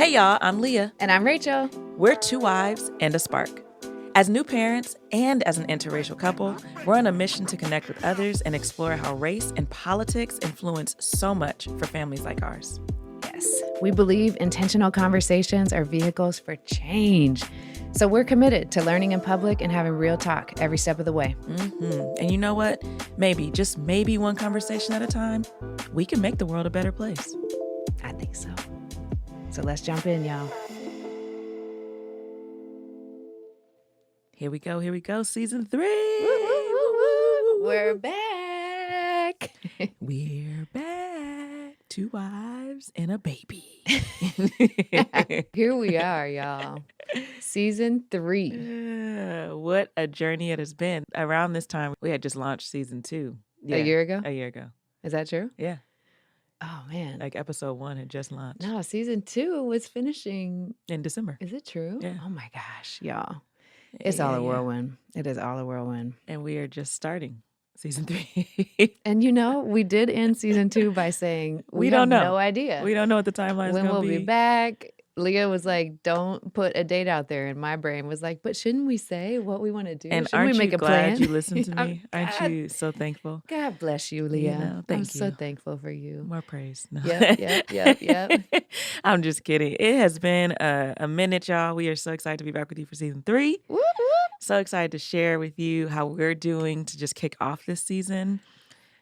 Hey y'all, I'm Leah. And I'm Rachel. We're two wives and a spark. As new parents and as an interracial couple, we're on a mission to connect with others and explore how race and politics influence so much for families like ours. Yes, we believe intentional conversations are vehicles for change. So we're committed to learning in public and having real talk every step of the way. And you know what? Maybe, just maybe one conversation at a time, we can make the world a better place. I think so. So let's jump in, y'all. Here we go, season 3. Woo, woo, woo, woo. We're back. We're back. Two wives and a baby. Here we are, y'all. Season 3. What a journey it has been. Around this time, we had just launched season 2. Yeah. A year ago? A year ago. Is that true? Yeah. Oh, man. Like episode 1 had just launched. No, season 2 was finishing in December. Is it true? Yeah. Oh, my gosh, y'all. It's all a whirlwind. It is all a whirlwind. And we are just starting season 3. And we did end season 2 by saying we don't know. No idea. We don't know what the timeline is going to be. When we'll be back. Leah was like, don't put a date out there. And my brain was like, but shouldn't we say what we want to do? And shouldn't we make you a glad plan? you listened to me? Aren't you so thankful? God bless you, Leah. Thank I'm you. so thankful for you. More praise. No. Yep. I'm just kidding. It has been a minute, y'all. We are so excited to be back with you for season 3. Woo, woo. So excited to share with you how we're doing to just kick off this season.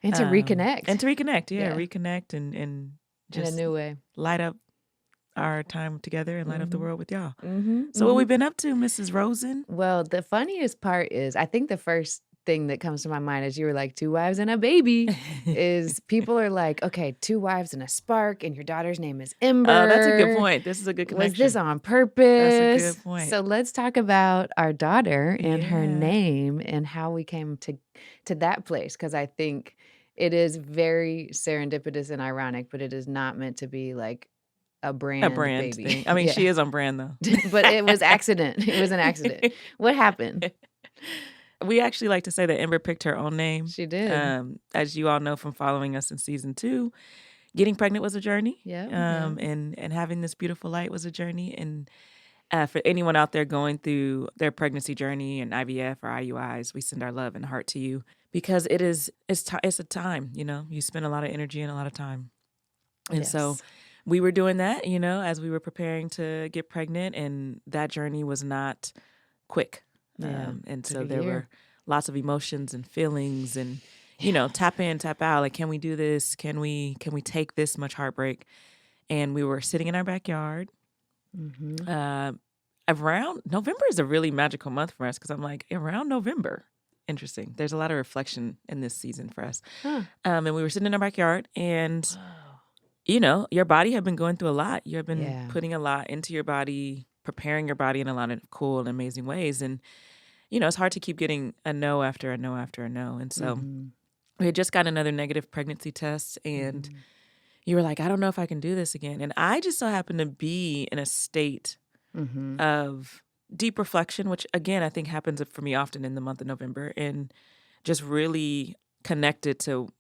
And to reconnect. Reconnect and just in a new way. Light up our time together and light up the world with y'all. Mm-hmm. So what we've been up to, Mrs. Rosen? Well, the funniest part is, I think the first thing that comes to my mind as you were like, 2 wives and a baby, is people are like, okay, 2 wives and a spark, and your daughter's name is Ember. Oh, that's a good point. This is a good connection. Was this on purpose? That's a good point. So let's talk about our daughter and her name and how we came to that place, because I think it is very serendipitous and ironic, but it is not meant to be like a brand baby. Thing. I mean, she is on brand though. But it was accident. It was an accident. What happened? We actually like to say that Ember picked her own name. She did. As you all know from following us in season 2, getting pregnant was a journey. Yeah. And having this beautiful light was a journey. And for anyone out there going through their pregnancy journey and IVF or IUIs, we send our love and heart to you, because it's a time, you spend a lot of energy and a lot of time. And so we were doing that, as we were preparing to get pregnant, and that journey was not quick. And so there were lots of emotions and feelings and, tap in, tap out. Like, can we do this? Can we take this much heartbreak? And we were sitting in our backyard. Mm-hmm. Around November is a really magical month for us, because I'm like, around November. Interesting. There's a lot of reflection in this season for us. Huh. And we were sitting in our backyard, and your body had been going through a lot. You have been putting a lot into your body, preparing your body in a lot of cool and amazing ways. And, it's hard to keep getting a no after a no after a no. And so we had just got another negative pregnancy test, and you were like, I don't know if I can do this again. And I just so happened to be in a state of deep reflection, which, again, I think happens for me often in the month of November, and just really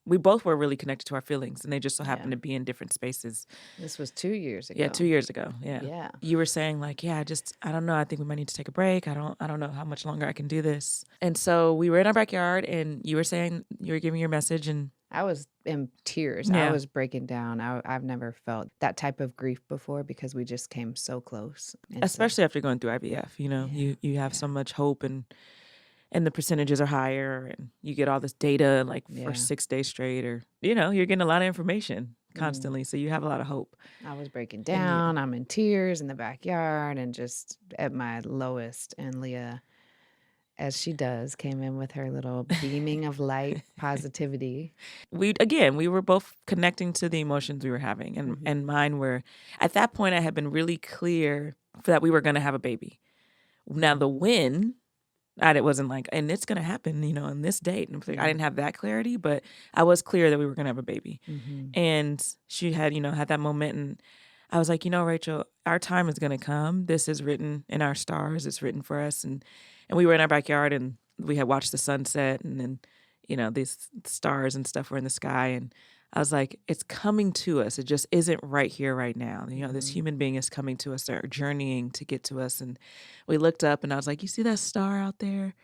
we both were really connected to our feelings, and they just so happened to be in different spaces. This was 2 years ago. Yeah, 2 years ago. Yeah. Yeah. You were saying like, I don't know. I think we might need to take a break. I don't know how much longer I can do this. And so we were in our backyard, and you were saying, you were giving your message, and I was in tears. Yeah. I was breaking down. I've never felt that type of grief before, because we just came so close. And especially after going through IVF, you have so much hope, and the percentages are higher, and you get all this data for 6 days straight, or, you're getting a lot of information constantly. So you have a lot of hope. I was breaking down. I'm in tears in the backyard and just at my lowest. And Leah, as she does, came in with her little beaming of light positivity. We were both connecting to the emotions we were having, and mine were, at that point, I had been really clear that we were going to have a baby. Now the when, it wasn't like, and it's going to happen, on this date. And I didn't have that clarity, but I was clear that we were going to have a baby. And she had, had that moment, and I was like, Rachel, our time is going to come. This is written in our stars. It's written for us. And we were in our backyard, and we had watched the sunset, and then, these stars and stuff were in the sky. And I was like, it's coming to us. It just isn't right here, right now. You know, this Mm-hmm. human being is coming to us. They're journeying to get to us. And we looked up and I was like, you see that star out there?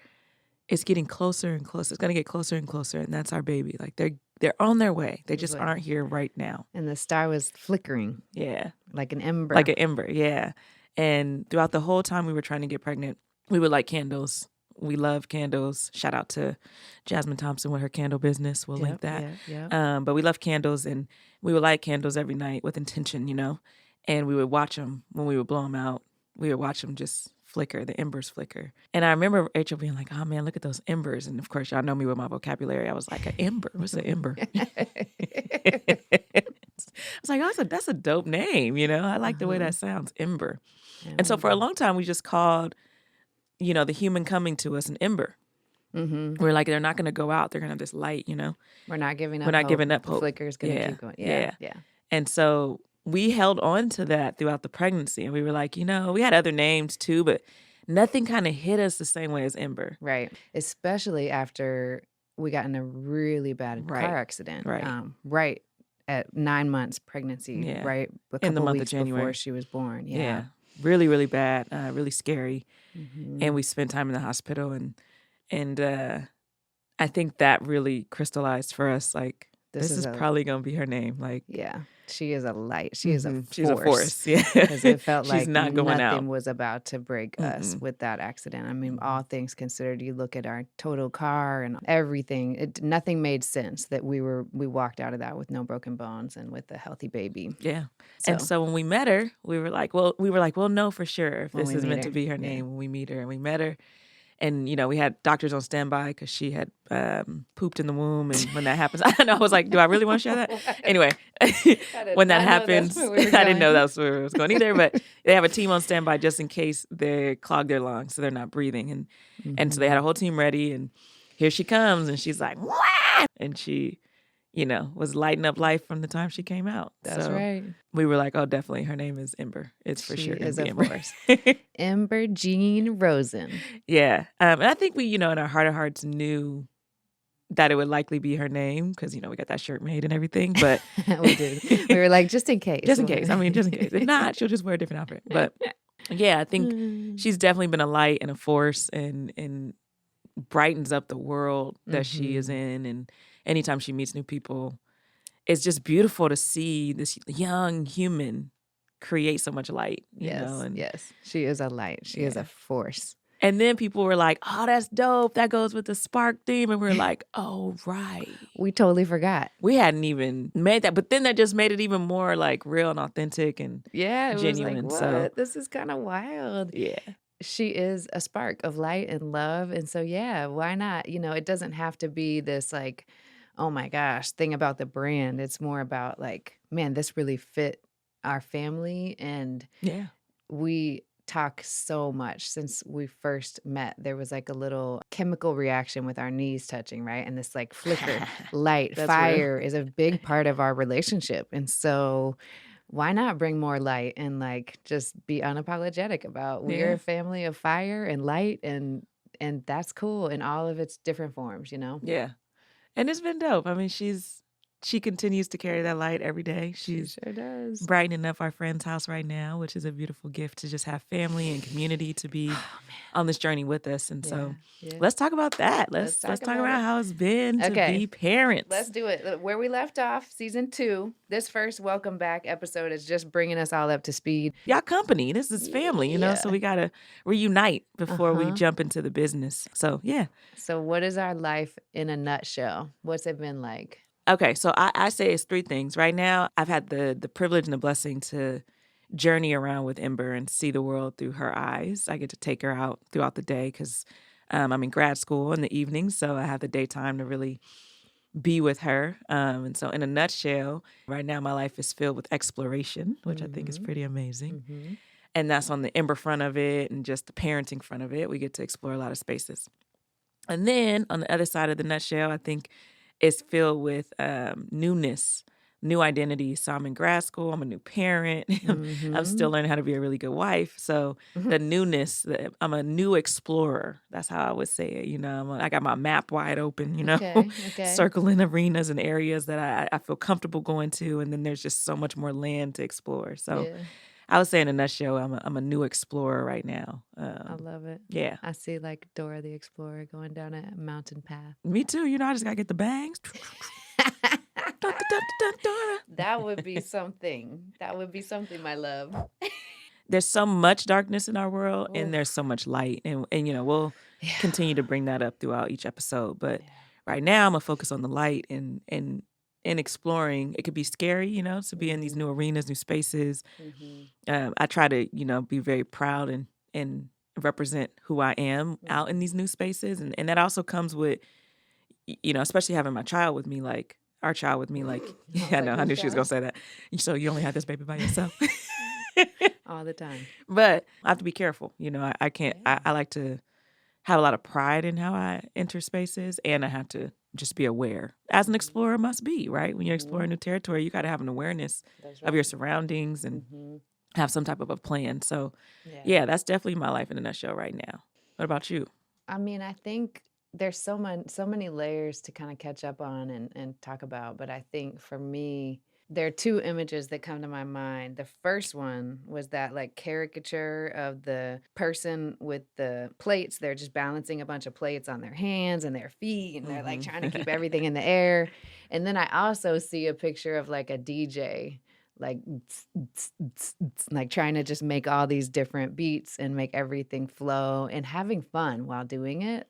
It's getting closer and closer. It's going to get closer and closer. And that's our baby. Like they're on their way. They just aren't here right now. And the star was flickering. Yeah. Like an ember. Like an ember, yeah. And throughout the whole time we were trying to get pregnant, we would light candles. We love candles. Shout out to Jasmine Thompson with her candle business. We'll link that. But we love candles, and we would light candles every night with intention, you know. And we would watch them when we would blow them out. We would watch them just flicker, the embers flicker. And I remember Rachel being like, oh man, look at those embers. And of course, y'all know me with my vocabulary. I was like, an ember? What's an ember? I was like, oh, that's a dope name, you know? I like the way that sounds, ember. And so for a long time, we just called, you know, the human coming to us an ember. Mm-hmm. We're like, they're not going to go out. They're going to have this light, you know? We're not giving up We're not hope. giving up The hope. flicker's going to keep going. Yeah. And so we held on to that throughout the pregnancy. And we were like, you know, we had other names too, but nothing kind of hit us the same way as ember. Right. Especially after we got in a really bad car accident. Right at 9 months pregnancy, right? A couple in the month weeks of January before she was born. Yeah. Really, really bad, really scary. Mm-hmm. And we spent time in the hospital, and I think that really crystallized for us, like, this is probably going to be her name. Like, yeah, she is a light. She is a force. She's a force, yeah. Because it felt like not going nothing was about to break us with that accident. I mean, all things considered, you look at our total car and everything, nothing made sense that we walked out of that with no broken bones and with a healthy baby. Yeah. And so when we met her, we were like, we'll know for sure if this is meant to be her name when we meet her. And we met her. And, you know, we had doctors on standby because she had pooped in the womb. And when that happens, I don't know. I was like, do I really want to share that? Anyway, when that happens, I didn't know that's where it was going either. But they have a team on standby just in case they clog their lungs, so they're not breathing. And so they had a whole team ready. And here she comes. And she's like, wah! And she, you know, was lighting up life from the time she came out. That's right. We were like, oh, definitely, her name is Ember. It's for sure is a Ember. Force. Ember Jean Rosen. Yeah. And I think we, you know, in our heart of hearts knew that it would likely be her name because, you know, we got that shirt made and everything. But we did. We were like, just in case. Just in case. I mean, just in case. If not, she'll just wear a different outfit. But yeah, I think she's definitely been a light and a force and brightens up the world that she is in. And anytime she meets new people, it's just beautiful to see this young human create so much light. You know? And yes, she is a light. She is a force. And then people were like, oh, that's dope. That goes with the spark theme. And we're like, oh, right. We totally forgot. We hadn't even made that. But then that just made it even more like real and authentic and genuine. Was like, so this is kind of wild. Yeah. She is a spark of light and love. And so, yeah, why not? You know, it doesn't have to be this like, oh my gosh, thing about the brand. It's more about like, man, this really fit our family. And we talk so much since we first met. There was like a little chemical reaction with our knees touching, right? And this like flicker, light, fire is a big part of our relationship. And so why not bring more light and like just be unapologetic about we're a family of fire and light and that's cool in all of its different forms, you know? Yeah. And it's been dope. I mean, she continues to carry that light every day. She sure does. Brightening up our friend's house right now, which is a beautiful gift to just have family and community to be on this journey with us. And so let's talk about that. Let's talk about how it's been to be parents. Let's do it. Where we left off, season 2, this first welcome back episode is just bringing us all up to speed. Y'all company. This is family, you know, so we got to reunite before we jump into the business. So, yeah. So what is our life in a nutshell? What's it been like? Okay, so I say it's 3 things. Right now, I've had the privilege and the blessing to journey around with Ember and see the world through her eyes. I get to take her out throughout the day because I'm in grad school in the evenings, so I have the daytime to really be with her. And so in a nutshell, right now my life is filled with exploration, which I think is pretty amazing. And that's on the Ember front of it and just the parenting front of it. We get to explore a lot of spaces. And then on the other side of the nutshell, I think it's filled with newness new identity. So I'm in grad school. I'm a new parent. I'm still Mhm. learning how to be a really good wife. So the newness, I'm a new explorer. That's how I would say it. I got my map wide open, Okay, okay. circling arenas and areas that I feel comfortable going to. And then there's just so much more land to explore. So Yeah, I would say in a nutshell, I'm a new explorer right now. I love it. Yeah. I see like Dora the Explorer going down a mountain path. Me too. I just got to get the bangs. Dun, dun, dun, dun, dun. That would be something. That would be something, my love. There's so much darkness in our world and Oof. there's so much light. And we'll Yeah. continue to bring that up throughout each episode. But Yeah. right now I'm gonna focus on the light and exploring. It could be scary, to be in these new arenas, new spaces. I try to, be very proud and represent who I am out in these new spaces. And that also comes with, especially having my child with me, like our child with me, like, I know, I knew she was gonna say that. So you only have this baby by yourself. All the time. But I have to be careful. I can't, Yeah. I like to have a lot of pride in how I enter spaces, and I have to just be aware, as an explorer must be, right? When you're exploring new territory, you got to have an awareness That's of your right. surroundings and have some type of a plan. So, Yeah. yeah, that's definitely my life in a nutshell right now. What about you? I mean, I think there's so many layers to kind of catch up on and talk about, but I think for me, there are two images that come to my mind. The first one was that like caricature of the person with the plates. They're just balancing a bunch of plates on their hands and their feet, and they're like trying to keep everything in the air. And then I also see a picture of like a DJ, like like trying to just make all these different beats and make everything flow and having fun while doing it.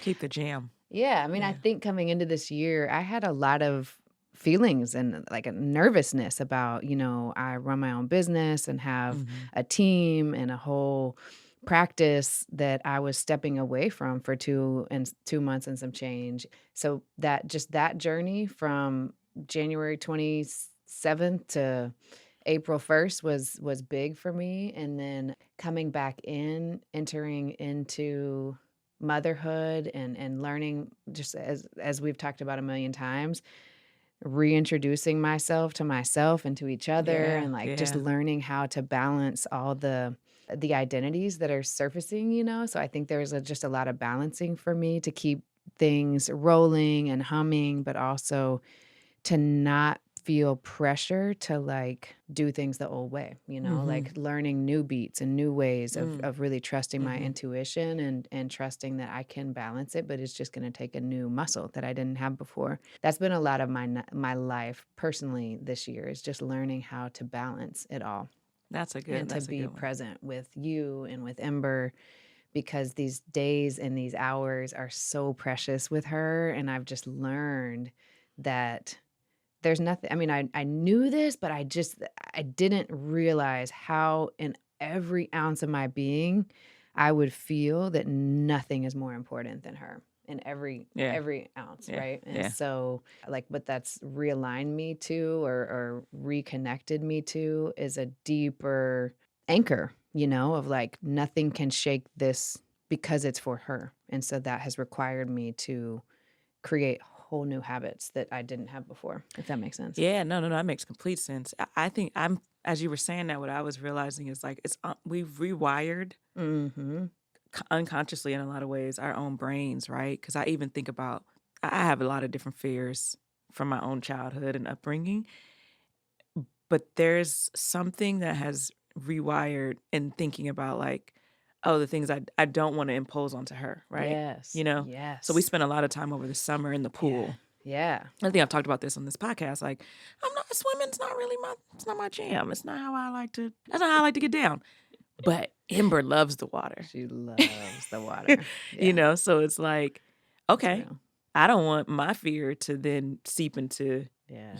Keep the jam. Yeah, I mean, I think coming into this year, I had a lot of feelings and like a nervousness about, I run my own business and have a team and a whole practice that I was stepping away from for 2 months and some change. So that journey from January 27th to April 1st was big for me. And then coming back entering into motherhood and learning, just as we've talked about a million times, reintroducing myself to myself and to each other, and like just learning how to balance all the identities that are surfacing. So I think there's just a lot of balancing for me to keep things rolling and humming, but also to not feel pressure to like do things the old way, like learning new beats and new ways of really trusting my intuition and trusting that I can balance it, but it's just going to take a new muscle that I didn't have before. That's been a lot of my life personally this year, is just learning how to balance it all. That's a good And to that's a be good one. present with you and with Ember, because these days and these hours are so precious with her. And I've just learned that there's nothing, I mean, I knew this, but I didn't realize how in every ounce of my being I would feel that nothing is more important than her in every ounce, right? And so like what that's realigned me to or reconnected me to is a deeper anchor, of like nothing can shake this because it's for her. And so that has required me to create whole new habits that I didn't have before, if that makes sense. Yeah, no, that makes complete sense. I think as you were saying that, what I was realizing is like we've rewired unconsciously in a lot of ways our own brains, right? Because I even think about, I have a lot of different fears from my own childhood and upbringing, but there's something that has rewired in thinking about like, oh, the things I don't want to impose onto her, right? Yes. Yes. So we spent a lot of time over the summer in the pool. Yeah. I think I've talked about this on this podcast. Like, swimming's not really it's not my jam. It's not how that's not how I like to get down. But Ember loves the water. She loves the water. So it's like, okay, I don't want my fear to then seep into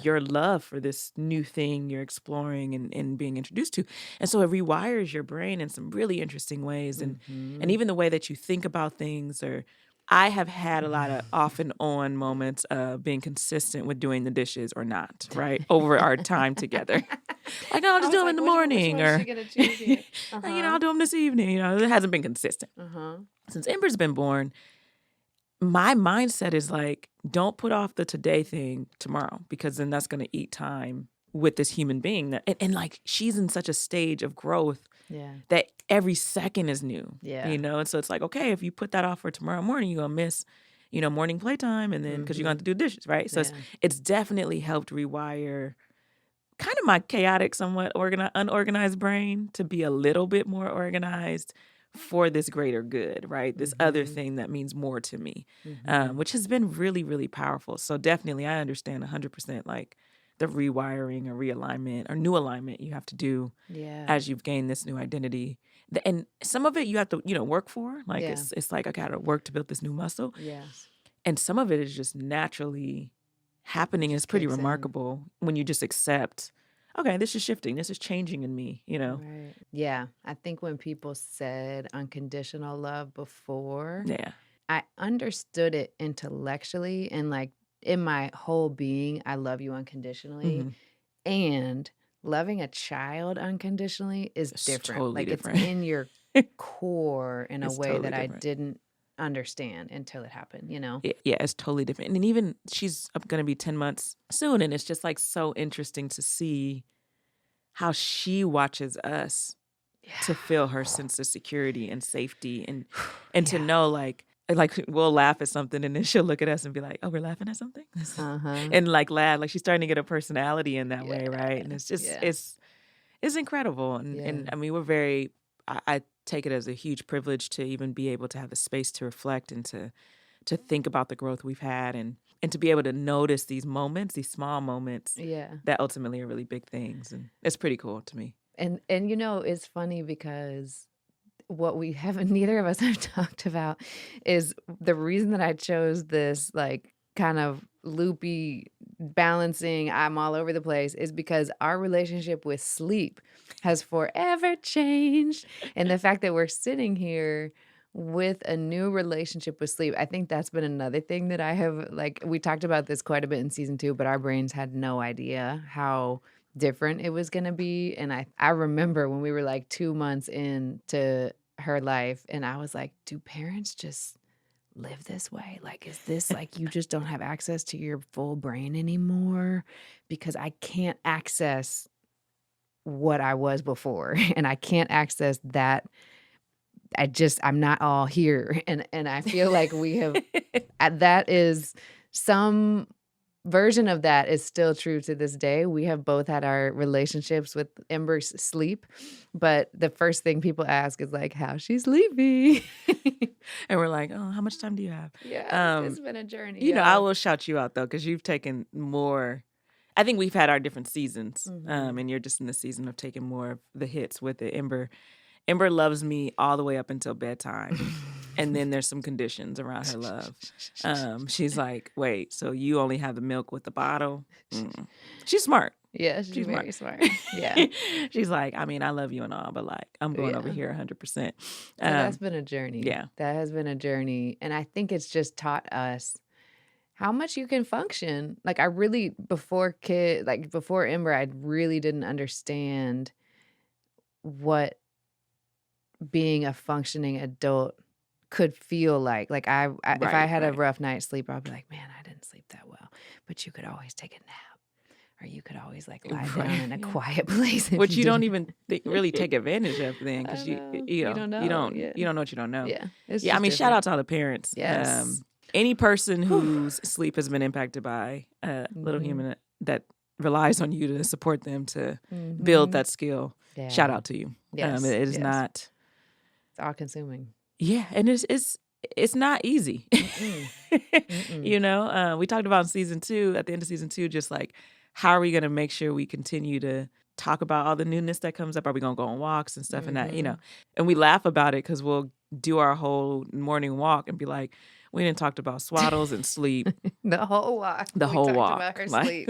your love for this new thing you're exploring and being introduced to. And so it rewires your brain in some really interesting ways. And even the way that you think about things. Or I have had a lot of off and on moments of being consistent with doing the dishes or not, right? Over our time together. Like, no, I'll just do them in the morning. Or, I'll do them this evening. It hasn't been consistent. Since Ember's been born, my mindset is like, don't put off the today thing tomorrow, because then that's going to eat time with this human being that, and like, she's in such a stage of growth that every second is new, and so it's like, okay, if you put that off for tomorrow morning, you're gonna miss, morning playtime, and then because you're gonna have to do dishes, right? So it's definitely helped rewire kind of my chaotic, somewhat unorganized brain to be a little bit more organized for this greater good, right? This other thing that means more to me, which has been really, really powerful. So definitely I understand 100% like the rewiring or realignment or new alignment you have to do as you've gained this new identity. And some of it you have to, work for. Like it's like I got to work to build this new muscle. And some of it is just naturally happening. It's pretty remarkable when you just accept, okay, this is shifting. This is changing in me, Right. Yeah. I think when people said unconditional love before, I understood it intellectually and like in my whole being, I love you unconditionally. And loving a child unconditionally is It's different. totally Like different. it's in your core in a It's way totally that I different. didn't understand until it happened, Yeah, it's totally different. And then even she's going to be 10 months soon. And it's just like so interesting to see how she watches us to feel her sense of security and safety and to know like we'll laugh at something and then she'll look at us and be like, oh, we're laughing at something? And like laugh, like she's starting to get a personality in that way, right? And it's just it's incredible. And I mean, we're very I take it as a huge privilege to even be able to have the space to reflect and to think about the growth we've had and to be able to notice these moments, these small moments that ultimately are really big things. And it's pretty cool to me. And it's funny because what we haven't, neither of us have talked about is the reason that I chose this like kind of loopy balancing, I'm all over the place, is because our relationship with sleep has forever changed. And the fact that we're sitting here with a new relationship with sleep, I think that's been another thing that I have, like, we talked about this quite a bit in season 2, but our brains had no idea how different it was going to be. And I remember when we were like 2 months into her life and I was like, do parents just live this way? Like, is this like you just don't have access to your full brain anymore? Because I can't access what I was before and I can't access that. I'm not all here. And I feel like we have, that is some version of that is still true to this day. We have both had our relationships with Ember's sleep, but the first thing people ask is like, how's she sleeping? And we're like, oh, how much time do you have? It's been a journey. I will shout you out though, because you've taken more. I think we've had our different seasons, and you're just in the season of taking more of the hits with it. Ember loves me all the way up until bedtime. And then there's some conditions around her love. She's like, wait, so you only have the milk with the bottle? She's smart. Yeah, she's very smart. Yeah. She's like, I mean, I love you and all, but like, I'm going over here 100%. That's been a journey. Yeah. That has been a journey. And I think it's just taught us how much you can function. Like I really, before Ember, I really didn't understand what being a functioning adult could feel like. Like if I had a rough night's sleep, I'd be like, man, I didn't sleep that well. But you could always take a nap, or you could always like lie down in a quiet place, which you don't even really take advantage of then, because you don't know. You don't know what you don't know. Yeah, I mean, different. Shout out to all the parents. Yes. Any person whose sleep has been impacted by a little human that relies on you to support them to build that skill. Yeah. Shout out to you. Yes. It is not. It's all consuming. Yeah, and it's not easy. We talked about in season 2, at the end of season 2, just like, how are we going to make sure we continue to talk about all the newness that comes up? Are we going to go on walks and stuff and that, and we laugh about it because we'll do our whole morning walk and be like, we didn't talk about swaddles and sleep. The whole walk. The whole walk. About her like, sleep.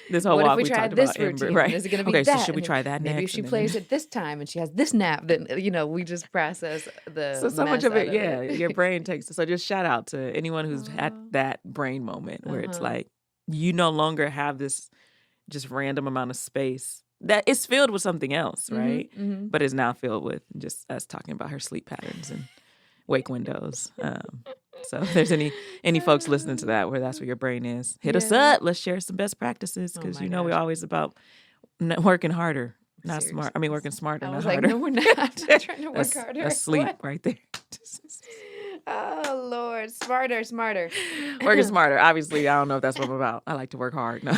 This whole what walk if we tried talked this about routine? Ember, right? Is it going to be okay, that? So should we try that maybe next? Maybe if she plays at this time and she has this nap, then we just process the. So much of it, your brain takes it. So just shout out to anyone who's had that brain moment where it's like you no longer have this just random amount of space that is filled with something else, right? But is now filled with just us talking about her sleep patterns and wake windows. So if there's any folks listening to that where that's where your brain is, hit us Yeah. up. Let's share some best practices Oh because my we're gosh. always about working harder, not smart. I mean, Seriously. working smarter, I not was like, harder. no, we're not. I'm not trying to work harder. That's sleep What? right there. Oh, Lord. Smarter, smarter. Working smarter. Obviously, I don't know if that's what I'm about. I like to work hard. No.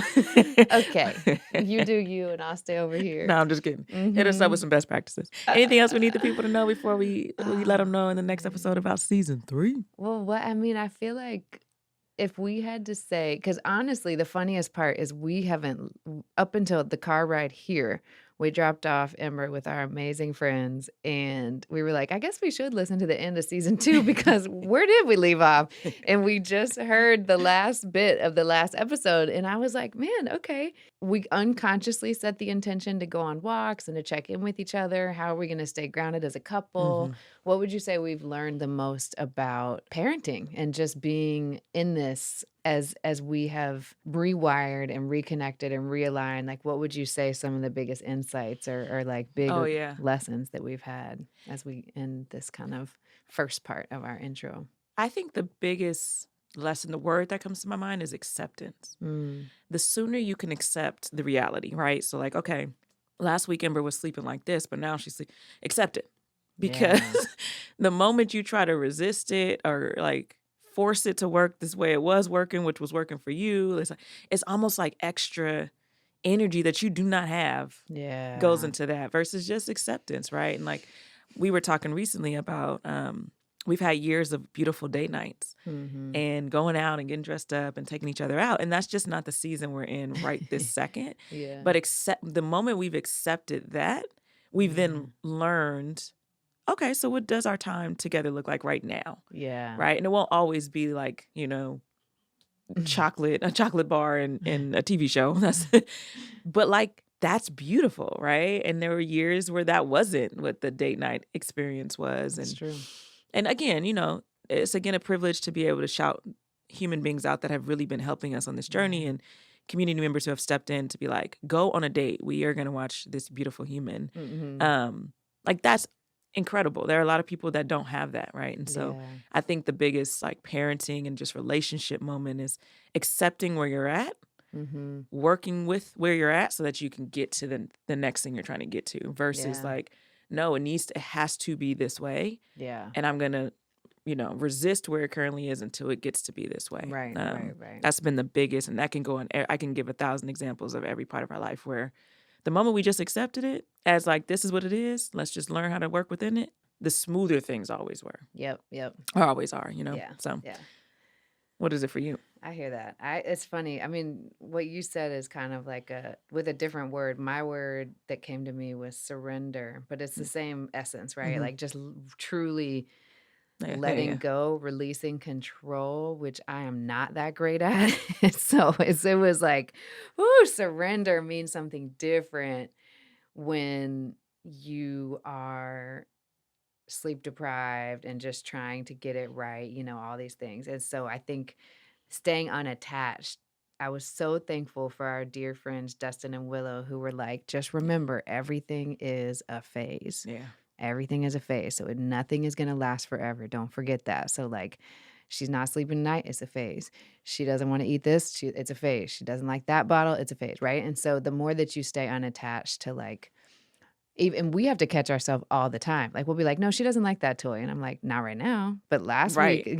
Okay. You do you, and I'll stay over here. No, I'm just kidding. Hit us up with some best practices. Anything else we need the people to know before we let them know in the next episode about season 3? Well, I feel like if we had to say, because honestly, the funniest part is we haven't, up until the car ride here, we dropped off Ember with our amazing friends, and we were like, I guess we should listen to the end of season 2 because where did we leave off? And we just heard the last bit of the last episode, and I was like, man, okay. We unconsciously set the intention to go on walks and to check in with each other. How are we going to stay grounded as a couple? What would you say we've learned the most about parenting and just being in this as we have rewired and reconnected and realigned? Like, what would you say some of the biggest insights or like big lessons that we've had as we end this kind of first part of our intro? I think the biggest lesson, the word that comes to my mind is acceptance. The sooner you can accept the reality, right? So like, okay, last week Ember was sleeping like this, but now she's accept it. Because the moment you try to resist it or like force it to work this way it was working, which was working for you, it's almost like extra energy that you do not have goes into that versus just acceptance, right? And like we were talking recently about we've had years of beautiful date nights and going out and getting dressed up and taking each other out. And that's just not the season we're in right this second. But the moment we've accepted that, we've then learned, okay, so what does our time together look like right now? Right. And it won't always be like, a chocolate bar and a TV show. But like, that's beautiful, right? And there were years where that wasn't what the date night experience was. That's true. And again, it's again a privilege to be able to shout human beings out that have really been helping us on this journey and community members who have stepped in to be like, go on a date. We are going to watch this beautiful human. Like that's incredible. There are a lot of people that don't have that, right? And so I think the biggest like parenting and just relationship moment is accepting where you're at, working with where you're at so that you can get to the next thing you're trying to get to versus like, no, it has to be this way. And I'm going to, resist where it currently is until it gets to be this way. Right. That's been the biggest, and that can go on. I can give 1,000 examples of every part of our life where the moment we just accepted it as like, this is what it is, let's just learn how to work within it, the smoother things always were. Yep. Or always are, So what is it for you? I hear that. It's funny. I mean, what you said is kind of like with a different word. My word that came to me was surrender, but it's the same essence, right? Like just truly letting go, releasing control, which I am not that great at. So it was like, ooh, surrender means something different when you are sleep deprived and just trying to get it right, all these things. And so I think staying unattached, I was so thankful for our dear friends, Dustin and Willow, who were like, just remember, everything is a phase. Everything is a phase. So nothing is going to last forever. Don't forget that. So like, she's not sleeping tonight. It's a phase. She doesn't want to eat this. It's a phase. She doesn't like that bottle. It's a phase. Right. And so the more that you stay unattached to like, even we have to catch ourselves all the time. Like we'll be like, no, she doesn't like that toy. And I'm like, not right now. But last week,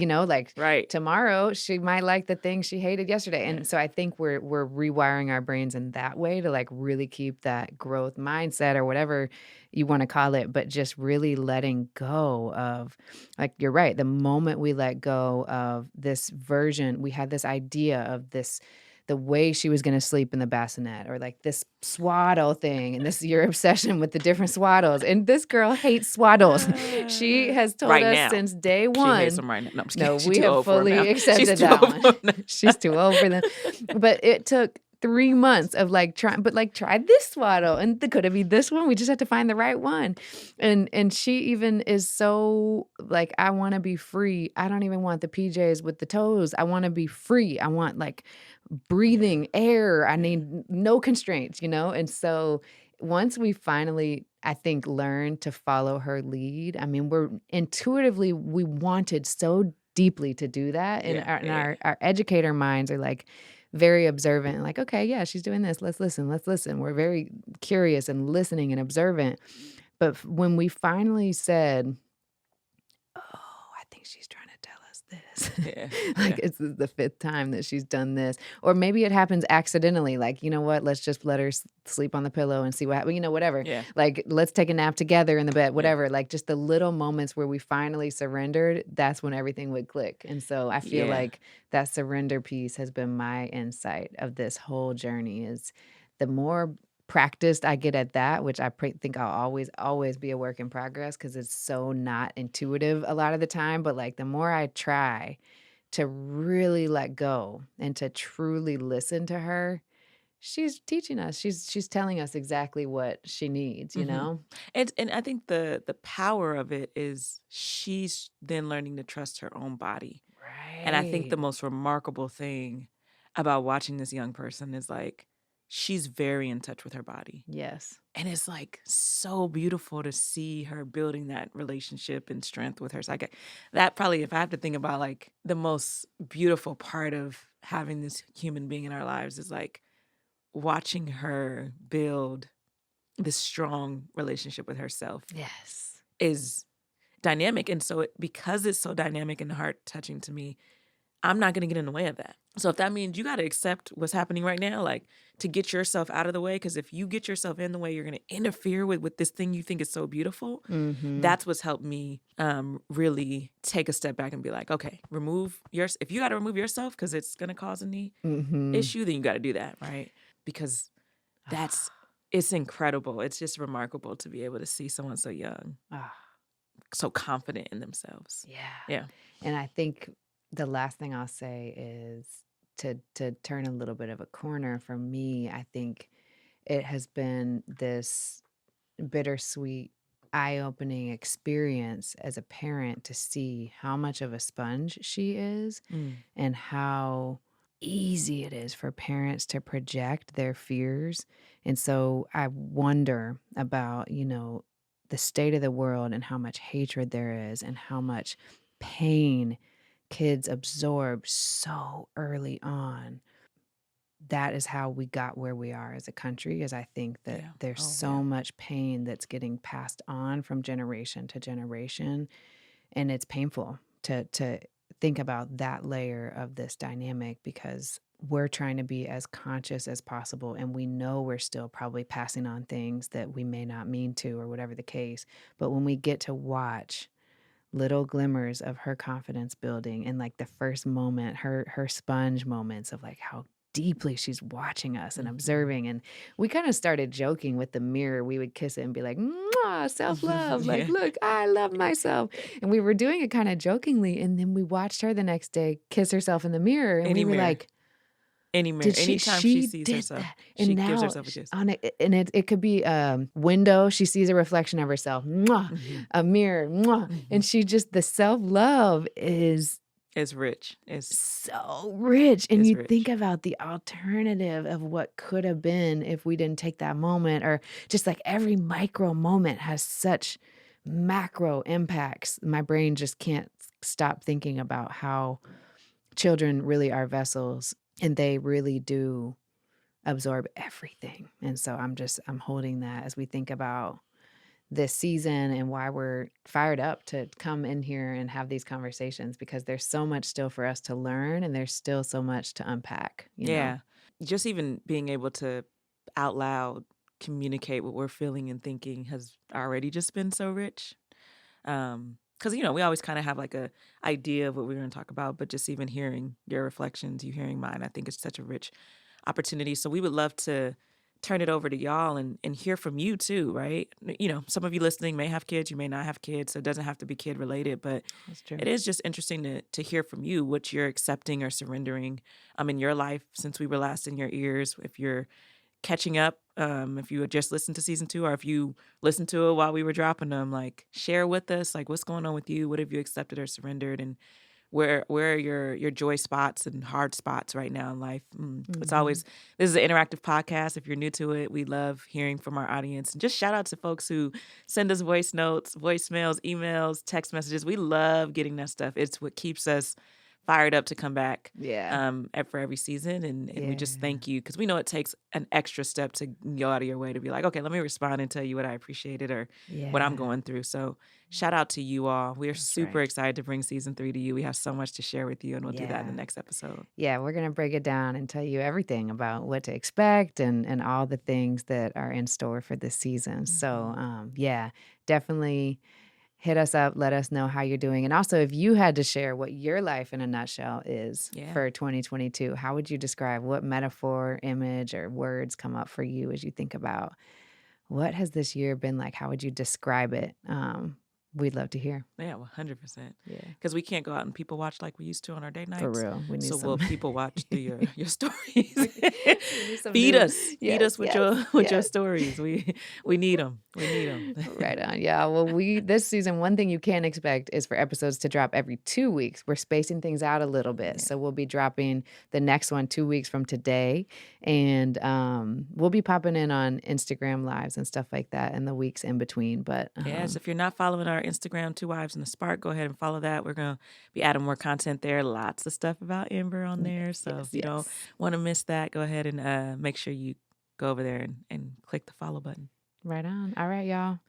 tomorrow she might like the thing she hated yesterday. And so I think we're rewiring our brains in that way to like really keep that growth mindset or whatever you want to call it, but just really letting go of, like, you're right. The moment we let go of this version, we had this idea of this, the way she was going to sleep in the bassinet, or like this swaddle thing, and this your obsession with the different swaddles. And this girl hates swaddles. She has told us since day one. She hates them right now. No, I'm just no, kidding. we have fully accepted that one. She's too old for them. But it took 3 months of like trying, but like try this swaddle, and could it be this one? We just have to find the right one. And she even is so like, I want to be free. I don't even want the PJs with the toes. I want to be free. I want like breathing air. I need no constraints, And so once we finally, I think, learned to follow her lead, I mean, we wanted so deeply to do that, and Yeah, yeah, our educator minds are, like, very observant and like, "Okay, yeah, she's doing this. Let's listen." We're very curious and listening and observant, but when we finally said, "Oh, I think she's trying to tell us this." yeah, Like, yeah, it's the 5th time that she's done this, or maybe it happens accidentally, like, "You know what? Let's just let her sleep on the pillow and see what hap," whatever. yeah, Like, "Let's take a nap together in the bed," yeah, whatever. Like, just the little moments where we finally surrendered, that's when everything would click, and so I feel yeah. like that surrender piece has been my insight of this whole journey is the more practiced I get at that, which I think I'll always be a work in progress because it's so not intuitive a lot of the time, but, like, the more I try to really let go and to truly listen to her, she's teaching us. She's telling us exactly what she needs, you Mhm. know? And I think the power of it is she's then learning to trust her own body. And I think the Right. most remarkable thing about watching this young person is, like, she's very in touch with her body. Yes. And it's, like, so beautiful to see her building that relationship and strength with her psyche. That probably, if I have to think about, like, the most beautiful part of having this human being in our lives is, like, watching her build this strong relationship with herself Yes. is dynamic. And so because it's so dynamic and heart-touching to me, I'm not gonna get in the way of that. So if that means you gotta accept what's happening right now, like, to get yourself out of the way, because if you get yourself in the way, you're gonna interfere with this thing you think is so beautiful. Mhm. That's what's helped me, really take a step back and be like, "Okay, remove your if you gotta remove yourself because it's gonna cause a knee Mhm. issue, then you gotta do that," right? Because that's Ah, it's incredible. It's just remarkable to be able to see someone so young, ah, so confident in themselves. yeah. Yeah. And I think the last thing I'll say is to turn a little bit of a corner for me, I think it has been this bittersweet, eye-opening experience as a parent to see how much of a sponge she is Mm. and how easy it is for parents to project their fears. And so I wonder about, the state of the world and how much hatred there is and how much pain kids absorb so early on. That is how we got where we are as a country, is I think that Yeah. there's Oh, yeah. so much pain that's getting passed on from generation to generation, and it's painful to think about that layer of this dynamic because we're trying to be as conscious as possible, and we know we're still probably passing on things that we may not mean to or whatever the case, but when we get to watch little glimmers of her confidence building and like the first moment, her sponge moments of like how deeply she's watching us and Mhm. observing. And we kind of started joking with the mirror. We would kiss it and be like, "Mwah, self-love. Like, Yeah. look, I love myself." And we were doing it kind of jokingly. And then we watched her the next day kiss herself in the mirror. And we Any were mirror. like, Any mirror. did Anytime she she sees did herself, that, and she gives now herself a sh kiss. on it and it could be a window, she sees a reflection of herself, mwah, Mhm. a mirror, mwah, and Mhm. she just the self-love is It's rich. so rich, and It's you think rich. about the alternative of what could have been if we didn't take that moment, or just, like, every micro moment has such macro impacts. My brain just can't stop thinking about how children really are vessels, and they really do absorb everything. And so I'm holding that as we think about this season and why we're fired up to come in here and have these conversations because there's so much still for us to learn and there's still so much to unpack. Yeah. Just even being able to out loud communicate what we're feeling and thinking has already just been so rich. Because we always kinda have, like, a idea of what we're gonna talk about, but just even hearing your reflections, you hearing mine, I think it's such a rich opportunity. So we would love to turn it over to y'all and hear from you too, right? Some of you listening may have kids, you may not have kids, so it doesn't have to be kid related, but That's true. it is just interesting to hear from you what you're accepting or surrendering, in your life since we were last in your ears. If you're catching up, if you had just listened to season 2 or if you listened to it while we were dropping them, like, share with us, like, what's going on with you? What have you accepted or surrendered? And where are your joy spots and hard spots right now in life. It's Mm-hmm. always, this is an interactive podcast. If you're new to it, we love hearing from our audience. And just shout out to folks who send us voice notes, voicemails, emails, text messages. We love getting that stuff. It's what keeps us fired up to come back for every season. And we just thank you, because we know it takes an extra step to go out of your way to be like, okay, let me respond and tell you what I appreciated or what I'm going through. So shout out to you all. We're super excited to bring season 3 to you. We have so much to share with you, and we'll do that in the next episode. Yeah, we're going to break it down and tell you everything about what to expect and all the things that are in store for this season. So, definitely hit us up. Let us know how you're doing. And also, if you had to share what your life in a nutshell is for 2022, how would you describe, what metaphor, image, or words come up for you as you think about what has this year been like? How would you describe it? We'd love to hear. Yeah, 100%. Yeah, because we can't go out and people watch like we used to on our date nights. For real. We need will people watch through your stories? Feed us with your stories. We need them. We need them. Right on. Yeah. Well, this season, one thing you can expect is for episodes to drop every 2 weeks. We're spacing things out a little bit. So we'll be dropping the next one 2 weeks from today. And we'll be popping in on Instagram lives and stuff like that in the weeks in between. But yes, if you're not following our Instagram, 2 Wives and a Spark, go ahead and follow that. We're going to be adding more content there. Lots of stuff about Amber on there. So if you don't want to miss that, go ahead and make sure you go over there and click the follow button. Right on. All right, y'all.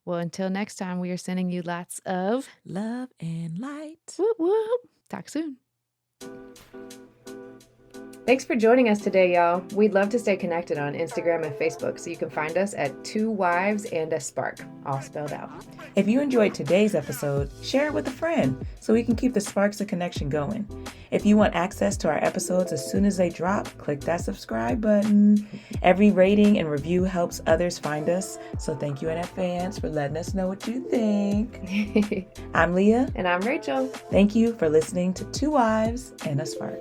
Well, until next time, we are sending you lots of love and light. Whoop, whoop. Talk soon. Thanks for joining us today, y'all. We'd love to stay connected on Instagram and Facebook, so you can find us at 2 Wives and a Spark, all spelled out. If you enjoyed today's episode, share it with a friend so we can keep the sparks of connection going. If you want access to our episodes as soon as they drop, click that subscribe button. Every rating and review helps others find us, so thank you in advance for letting us know what you think. I'm Leah. And I'm Rachel. Thank you for listening to 2 Wives and a Spark.